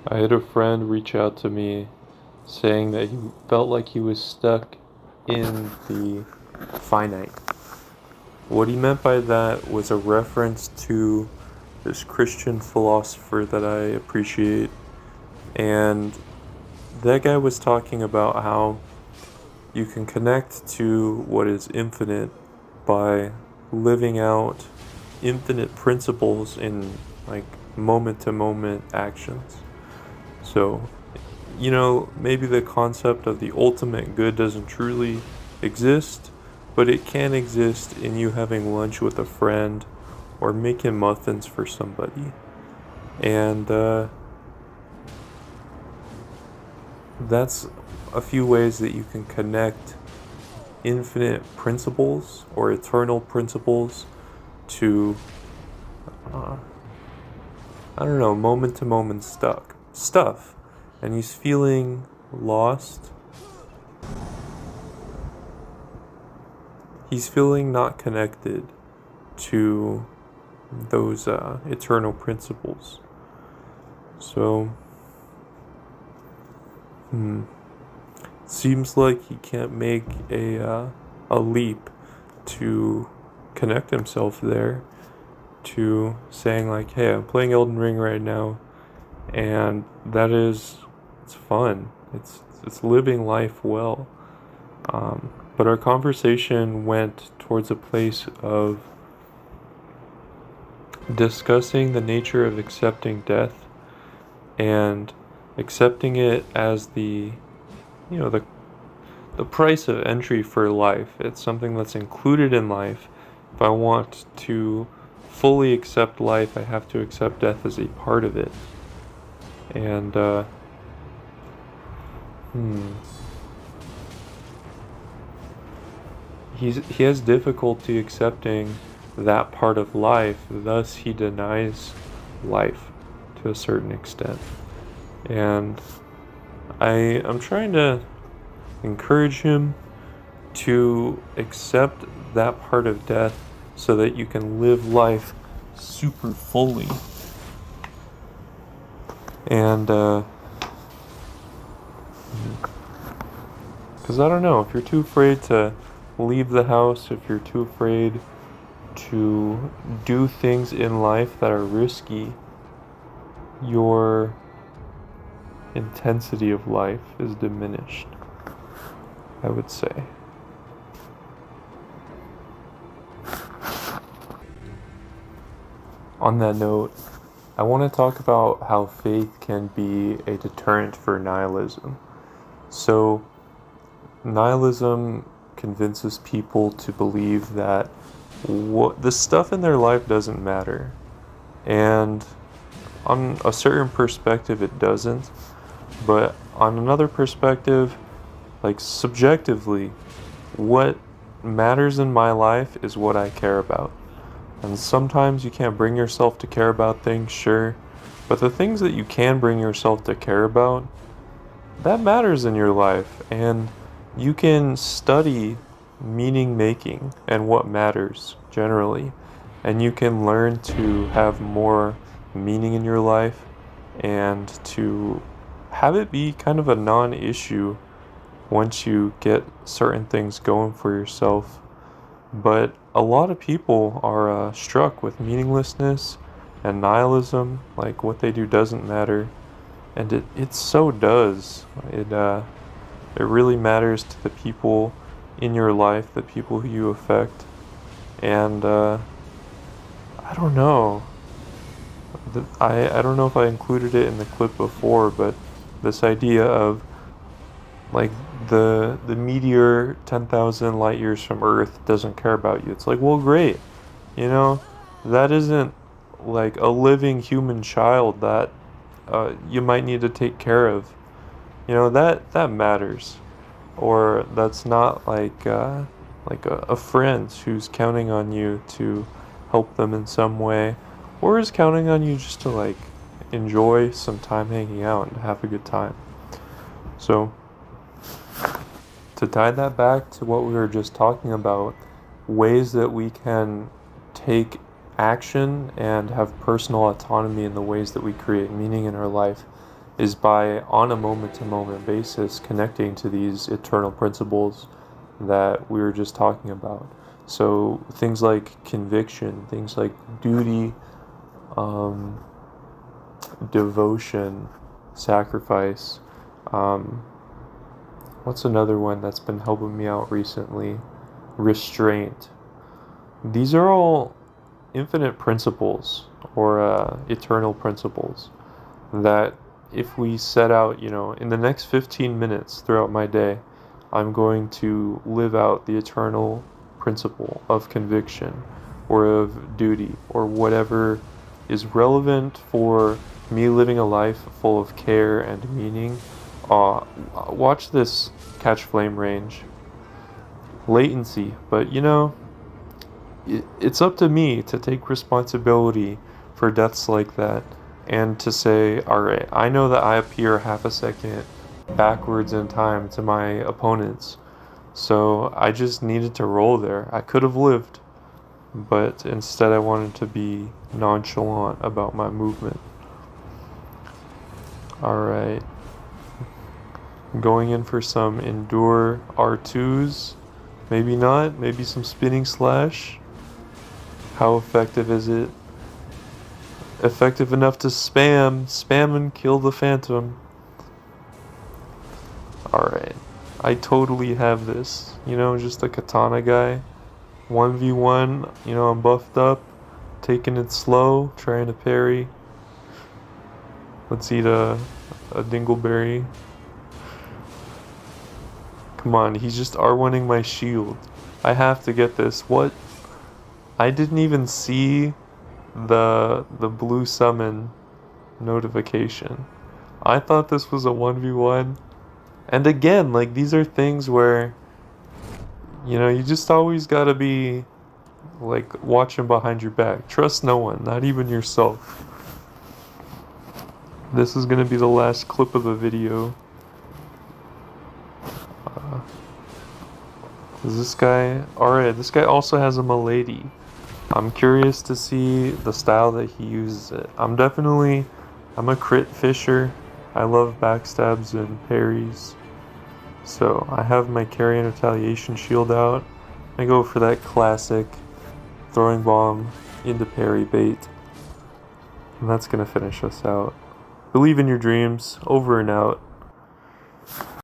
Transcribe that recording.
I had a friend reach out to me saying that he felt like he was stuck in the finite. What he meant by that was a reference to this Christian philosopher that I appreciate, and that guy was talking about how you can connect to what is infinite by living out infinite principles in like moment to moment actions. So, maybe the concept of the ultimate good doesn't truly exist, but it can exist in you having lunch with a friend or making muffins for somebody. And that's a few ways that you can connect infinite principles or eternal principles to, uh, I don't know, moment to moment stuff. And he's feeling lost. He's feeling not connected to those eternal principles. So, seems like he can't make a leap to connect himself there to saying like, hey, I'm playing Elden Ring right now, and it's fun. It's living life well. But our conversation went towards a place of discussing the nature of accepting death and accepting it as you know, the the price of entry for life. It's something that's included in life. If I want to fully accept life, I have to accept death as a part of it. And hmm, he has difficulty accepting that part of life, thus he denies life to a certain extent. And I'm trying to encourage him to accept that part of death so that you can live life super fully. And because I don't know, if you're too afraid to leave the house, if you're too afraid to do things in life that are risky, your intensity of life is diminished, I would say. On that note, I want to talk about how faith can be a deterrent for nihilism. So, nihilism convinces people to believe that the stuff in their life doesn't matter. And on a certain perspective, it doesn't. But on another perspective, like subjectively, what matters in my life is what I care about. And sometimes you can't bring yourself to care about things, sure. But the things that you can bring yourself to care about, that matters in your life. And you can study meaning making and what matters generally. And you can learn to have more meaning in your life and to have it be kind of a non-issue once you get certain things going for yourself. But a lot of people are struck with meaninglessness and nihilism, like what they do doesn't matter, and it so does. It really matters to the people in your life, the people who you affect, and I don't know. I don't know if I included it in the clip before, but this idea of like the meteor 10,000 light years from Earth doesn't care about you. It's like, well, great. You know, that isn't like a living human child that you might need to take care of. You know, that matters. Or that's not like a friend who's counting on you to help them in some way, or is counting on you just to like enjoy some time hanging out and have a good time. So, to tie that back to what we were just talking about, ways that we can take action and have personal autonomy in the ways that we create meaning in our life is by, on a moment-to-moment basis, connecting to these eternal principles that we were just talking about. So things like conviction, things like duty, um, devotion, sacrifice. Um, what's another one that's been helping me out recently? Restraint. These are all infinite principles or eternal principles that if we set out, in the next 15 minutes throughout my day, I'm going to live out the eternal principle of conviction or of duty or whatever is relevant for me living a life full of care and meaning. Watch this catch flame range. Latency, but it's up to me to take responsibility for deaths like that and to say, alright, I know that I appear half a second backwards in time to my opponents, so I just needed to roll there. I could have lived, but instead I wanted to be nonchalant about my movement. Alright, going in for some endure R2s, maybe not, maybe some spinning slash. How effective is it? Effective enough to spam and kill the phantom. Alright, I totally have this, just a katana guy. 1v1, I'm buffed up, taking it slow, trying to parry. Let's eat a dingleberry. Come on, he's just R1ing my shield. I have to get this. What? I didn't even see the blue summon notification. I thought this was a 1v1. And again, like, these are things where, you just always gotta be, like, watching behind your back. Trust no one, not even yourself. This is gonna be the last clip of the video. Is this guy... Alright, this guy also has a milady. I'm curious to see the style that he uses it. I'm a crit fisher. I love backstabs and parries. So I have my carry and retaliation shield out. I go for that classic throwing bomb into parry bait. And that's gonna finish us out. Believe in your dreams. Over and out.